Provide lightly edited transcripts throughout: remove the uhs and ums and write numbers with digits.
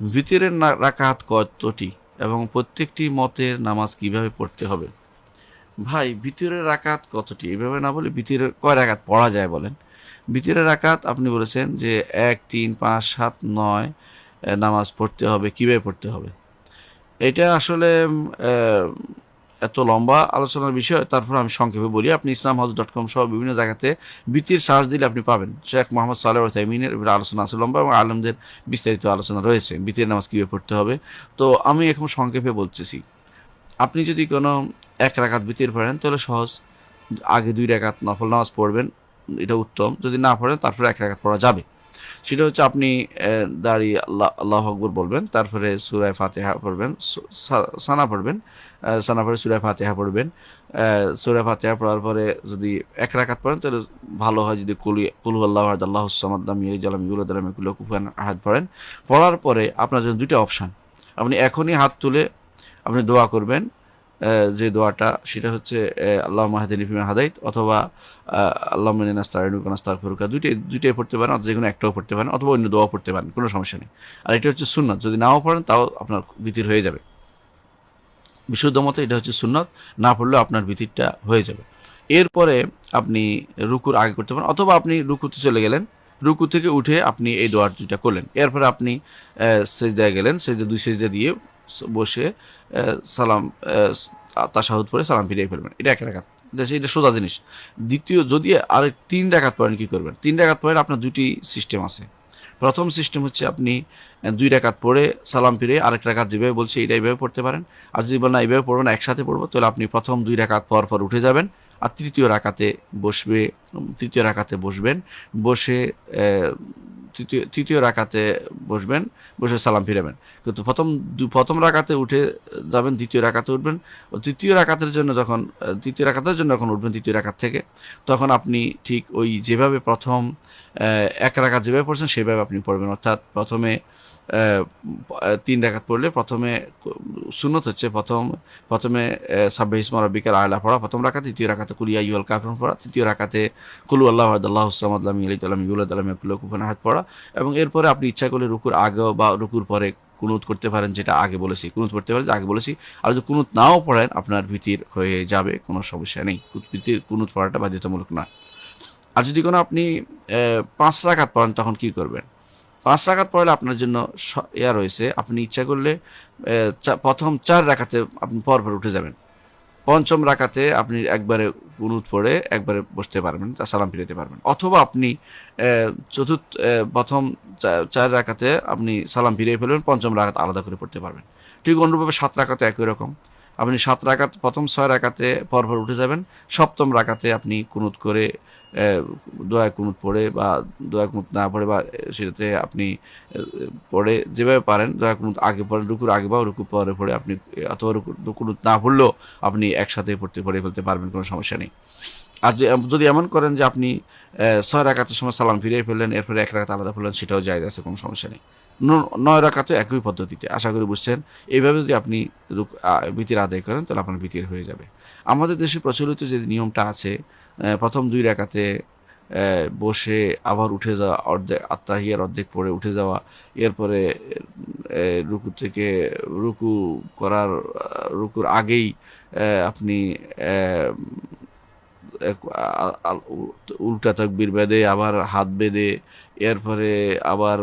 ভিতরের রাকাত কতটি এবং প্রত্যেকটি মতের নামাজ কিভাবে পড়তে হবে? ভাই, ভিতরের রাকাত কতটি এভাবে না বলে ভিতরের কয় রাকাত পড়া যায় বলেন। ভিতরের রাকাত আপনি বলেছেন যে 1, 3, 5, 7, 9 নামাজ পড়তে হবে, কিভাবে পড়তে হবে। এটা আসলে এত লম্বা আলোচনার বিষয়, তারপর আমি সংক্ষেপে বলি। আপনি islamhouse.com সহ বিভিন্ন জায়গাতে বিতির সার্চ দিলে আপনি পাবেন। শেখ মোহাম্মদ সালেহ তাইমিনের আলোচনা আছে লম্বা, এবং আলমদের বিস্তারিত আলোচনা রয়েছে বিতির নামাজ কীভাবে পড়তে হবে। তো আমি এখন সংক্ষেপে বলতেছি। আপনি যদি কোনো 1 রাকাত বিতির পড়েন তাহলে সহজ, আগে 2 রাকাত নফল নামাজ পড়বেন, এটা উত্তম। যদি না পড়েন তারপরে 1 রাকাত পড়া যাবে। সেটা হচ্ছে আপনি দাঁড়িয়ে আল্লাহু আকবার বলবেন, তারপরে সূরা ফাতিহা পড়বেন, সানা পড়বেন, সানা পড়ে সূরা ফাতিহা পড়বেন। সূরা ফাতিহা পড়ার পরে যদি 1 রাকাত পড়েন তাহলে ভালো হয় যদি কুল হুয়াল্লাহু আহাদ আল্লাহুস সামাদ লাম ইয়ালিদ ওয়া লাম ইউলাদ ওয়া লাম ইয়াকুল লাহু কুফুয়ান আহাদ পড়েন। পড়ার পরে আপনার জন্য 2টা অপশন। আপনি এখনই হাত তুলে আপনি দোয়া করবেন, যে দোয়াটা সেটা হচ্ছে আল্লাহুম্মা হদিনি ফিমান হাদাইত, অথবা আল্লাহুম্মা ইন্নী নাস্তাঈনুকা ওয়া নাস্তাগফিরুকা। দুইটাই পড়তে পারেন, অথবা যেকোনো একটাও পড়তে পারেন, অথবা অন্য দোয়া পড়তে পারেন, কোনো সমস্যা নেই। আর এটা হচ্ছে সুন্নাত, যদি নাও পড়েন তাও আপনার ভিতির হয়ে যাবে। বিশুদ্ধ মতে এটা হচ্ছে সুন্নাত, না পড়লেও আপনার ভিতিরটা হয়ে যাবে। এরপরে আপনি রুকুর আগে করতে পারেন, অথবা আপনি রুকুতে চলে গেলেন, রুকু থেকে উঠে আপনি এই দোয়ার 2টা করলেন। এরপরে আপনি সেজদায় গেলেন, সেজদা 2 সেজদা দিয়ে বসে সালাম তাশাহুদ পড়ে সালাম ফিরিয়ে ফেলবেন। এটা 1 রাকাত, এটা সোজা জিনিস। দ্বিতীয়, যদি আর 3 রাকাত পড়েন কি করবেন? 3 রাকাত পড়েন আপনার 2টি সিস্টেম আছে। প্রথম সিস্টেম হচ্ছে আপনি 2 রাকাত পড়ে সালাম ফিরে আরেক রাকাত যেভাবে বলছি এটা এইভাবে পড়তে পারেন। আর যদি বলেন না এইভাবে পড়বেন না, একসাথে পড়বো, তাহলে আপনি প্রথম 2 রাকাত পর পর উঠে যাবেন, আর তৃতীয় রাকাতে বসবেন, বসে তৃতীয় রাকাতে বসবেন, বসে সালাম ফিরাবেন। কিন্তু প্রথম রাকাতে উঠে যাবেন, দ্বিতীয় রাকাতে উঠবেন। তৃতীয় রাকাতের জন্য যখন উঠবেন তৃতীয় রাকাত থেকে, তখন আপনি ঠিক ওই যেভাবে প্রথম 1 রাকাত যেভাবে পড়ছেন সেভাবে আপনি পড়বেন। অর্থাৎ প্রথমে 3 রাকাত পড়লে প্রথমে সুন্নত হচ্ছে প্রথমে সাব্বিহ ইসমা রাব্বিকাল আ'লা পড়া প্রথম রাকাতে, দ্বিতীয় রাকাতে কুল ইয়া আইয়ুহাল কাফিরুন পড়া, তৃতীয় রাকাতে কুল হুয়াল্লাহু আহাদ আল্লাহুস সামাদ লাম ইয়ালিদ ওয়া লাম ইউলাদ ওয়া লাম ইয়াকুল লাহু কুফুয়ান আহাদ পড়া। এবং এরপরে আপনি ইচ্ছা করলে রুকুর আগে বা রুকুর পরে কুনুত করতে পারেন, যেটা আগে বলেছি, কুনুত পড়তে পারেন, আগে বলেছি। আর যদি কুনুত নাও পড়েন আপনার ভিতির হয়ে যাবে, কোনো সমস্যা নেই। কুনুত পড়াটা বাধ্যতামূলক নয়। আর যদি কোনো আপনি 5 রাকাত পড়েন তখন কি করবেন? 5 রাকাত পড়লে আপনার জন্য রয়েছে, আপনি ইচ্ছা করলে প্রথম 4 রাকাতে আপনি পরপর উঠে যাবেন। পঞ্চম রাকাতে আপনি একবারে কুনুত পড়ে একবারে বসতে পারবেন, তা সালাম ফিরাতে পারবেন। অথবা আপনি প্রথম 4 রাকাতে আপনি সালাম ফিরিয়ে ফেলবেন, পঞ্চম রাকাত আলাদা করে পড়তে পারবেন। ঠিক অনুরূপভাবে 7 রাকাতে একই রকম। আপনি 7 রাকাত প্রথম 6 রাকাতে পরপর উঠে যাবেন, সপ্তম রাকাতে আপনি কুনুত করে দোয়া কুনুত পড়ে বা দোয়া কুনুত না পড়ে বা সেটাতে আপনি পড়ে যেভাবে পারেন, দোয়া কুনুত আগে পড়েন, রুকুর আগে বা রুকু পরে পড়ে আপনি, অথবা কুনুত না পড়লেও আপনি একসাথে পড়ে ফেলতে পারবেন, কোনো সমস্যা নেই। আর যদি এমন করেন যে আপনি 6 রাকাতের সময় সালাম ফিরিয়ে ফেললেন, এরপরে 1 রাকাত আলাদা পড়লেন, সেটাও জায়েজ আছে, কোনো সমস্যা নেই। 9 রাকাতও একই পদ্ধতিতে, আশা করি বুঝছেন। এইভাবে যদি আপনি বিতির আদায় করেন তাহলে আপনার বিতির হয়ে যাবে। আমাদের দেশে প্রচলিত যে নিয়মটা আছে, প্রথম 2 রাকাতে বসে আবার উঠে যাওয়া, আত্তাহিয়ার অর্ধেক পড়ে উঠে যাওয়া, এরপরে রুকু থেকে রুকু করার রুকুর আগেই আপনি উল্টা তাকবীর বেঁধে আবার হাত বেঁধে, এরপরে আবার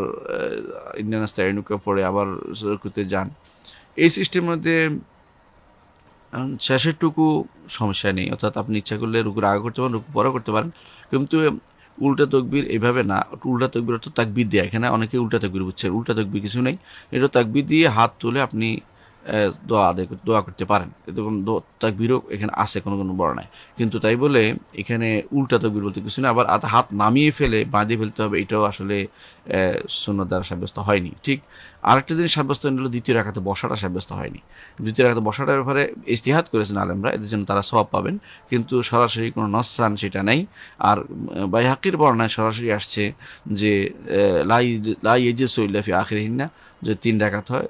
ইন্না নাস্তাঈনুকা পড়ে আবার রুকুতে যান। এই সিস্টেমের মধ্যে শেষেরটুকু সমস্যা নেই, অর্থাৎ আপনি ইচ্ছা করলে রুকুর আগে করতে পারেন, রুকু পরে করতে পারেন। কিন্তু উল্টা তকবীর এইভাবে না, উল্টা তকবীর অর্থাৎ তাকবীর দেয়া, এখানে অনেকে উল্টা তকবীর বুঝছেন, উল্টা তকবীর কিছু নেই। এটা তাকবীর দিয়ে হাত তুলে আপনি দোয়া করতে পারেন। এতে কোনো তাকবীরও এখানে আছে কোনো বর্ণনায়, কিন্তু তাই বলে এখানে উল্টা তাকবীর বলতে কিছু না। আবার হাত নামিয়ে ফেলে বাঁধিয়ে ফেলতে হবে, এটাও আসলে সুন্নাত দ্বারা সাব্যস্ত হয়নি। ঠিক আরেকটা জিনিস সাব্যস্ত হলো, দ্বিতীয় রাকাতে বসাটা সাব্যস্ত হয়নি। দ্বিতীয় রাকাতে বসাটার ব্যাপারে ইজতিহাদ করেছেন আলেমরা, এদের জন্য তারা সওয়াব পাবেন, কিন্তু সরাসরি কোনো নসসান সেটা নেই। আর বাইহাকির বর্ণনায় সরাসরি আসছে যে লা ইয়াজলিসু ইল্লা ফি আখিরিহিন্না, যে 3 রাকাত হয়,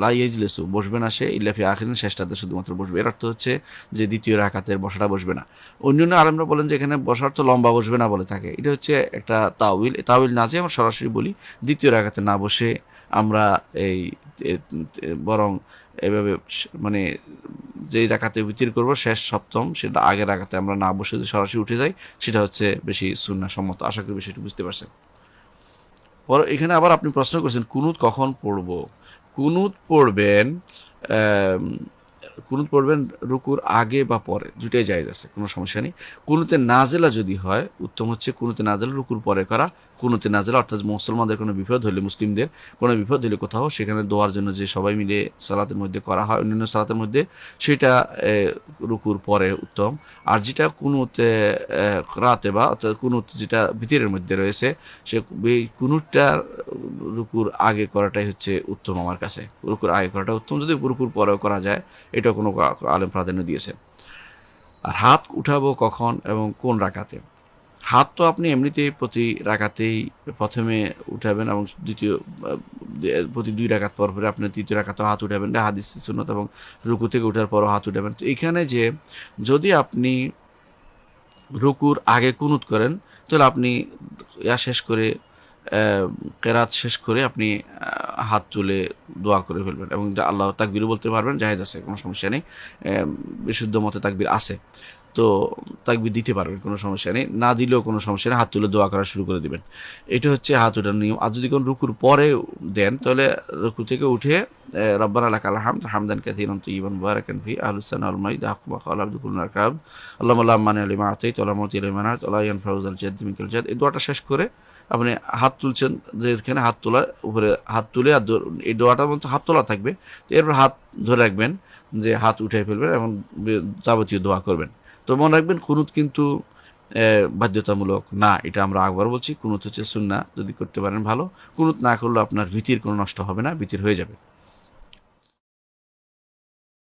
লা ইয়াজলিসু বসবে না সে ইল্লা ফি আখিরিন, শেষটাতে শুধুমাত্র বসবে। এর অর্থ হচ্ছে যে দ্বিতীয় রাকাতের বসাটা বসবে না। অন্যান্য আলেমরা বলেন যে এখানে বসার তো লম্বা বসবে না বলে থাকে, এটা হচ্ছে একটা তাউইল না, যে আমরা সরাসরি বলি দ্বিতীয় রাকাতে না বসে আমরা এই বরং এভাবে মানে যেই রাকাতে বিতির করব শেষ সপ্তম, সেটা আগের রাকাতে আমরা না বসে যদি সরাসরি উঠে যাই, সেটা হচ্ছে বেশি সুন্নাহ সম্মত। আশা করি বিষয়টি বুঝতে পারছেন। পর এখানে আবার আপনি প্রশ্ন করছেন কুনুত কখন পড়ব। কুনুত পড়বেন কুনুত পড়বেন রুকুর আগে বা পরে, দুটাই জায়েজ আছে, কোনো সমস্যা নেই। কুনুতে নাজেলা যদি হয়, উত্তম হচ্ছে কুনুতে নাজেলা রুকুর পরে করা। কুনুতে নাজেলা অর্থাৎ মুসলমানদের কোনো বিপদ হলে, মুসলিমদের কোনো বিপদ হলে কোথাও, সেখানে দোয়ার জন্য যে সবাই মিলে সালাতের মধ্যে করা হয় অন্যান্য সালাতের মধ্যে, সেটা রুকুর পরে উত্তম। আর যেটা কুনুতে রাতে বা অর্থাৎ কুনুত যেটা ভিতরের মধ্যে রয়েছে, সে এই কুনুতটা রুকুর আগে করাটাই হচ্ছে উত্তম আমার কাছে। রুকুর আগে করাটা উত্তম, যদি রুকুর পরেও করা যায় এটা কোনো আলেম প্রাধান্য দিয়েছে। আর হাত উঠাবো কখন এবং কোন রাকাতে? হাত তো আপনি এমনিতেই প্রতি রাকাতেই প্রথমে উঠাবেন এবং প্রতি 2 রাকাত পর পরে আপনি 3য় রাকাতেও হাত উঠাবেন, এটা হাদিস সুন্নাত, এবং রুকু থেকে ওঠার পরও হাত উঠাবেন। তো এখানে যে যদি আপনি রুকুর আগে কুনুত করেন, তাহলে আপনি শেষ করে কেরাত শেষ করে আপনি হাত তুলে দোয়া করে ফেলবেন এবং আল্লাহ তাকবিরও বলতে পারবেন, জায়েজ আছে, কোনো সমস্যা নেই। বিশুদ্ধ মতে তাকবির আছে, তো তাকবির দিতে পারবেন, কোনো সমস্যা নেই। না দিলেও কোনো সমস্যা নেই, হাত তুলে দোয়া করা শুরু করে দিবেন। এটা হচ্ছে হাত ওঠার নিয়ম। আর যদি কোনো রুকুর পরে দেন, তাহলে রুকু থেকে উঠে রব্বানা লাকাল হামদ হামদান কাসীরান তাইয়িবান মুবারাকান ফি আহলুস সানা ওয়াল মাইদ হাক্কু মা ক্বালা আবদুল রাকাব আল্লাহুম্মা লা মানি'a লিমা আতাইত ওয়া লা মু'তিয়া লিমা মানা'ত ওয়া লা ইয়ানফা'ু যাল জাদ্দি মিনকাল জাদ। এই দোয়াটা শেষ করে আপনি হাত তুলছেন, যেখানে হাত তোলার উপরে হাত তুলে, আর এই দোয়াটার মধ্যে হাত তোলা থাকবে, তো এরপর হাত ধরে রাখবেন, যে হাত উঠে ফেলবেন এবং যাবতীয় দোয়া করবেন। তো মনে রাখবেন কুনুত কিন্তু বাধ্যতামূলক না, এটা আমরা একবার বলছি। কুনুত হচ্ছে সুন্নাহ, যদি করতে পারেন ভালো। কুনুত না করলে আপনার ভীতির কোনো নষ্ট হবে না, ভীতির হয়ে যাবে।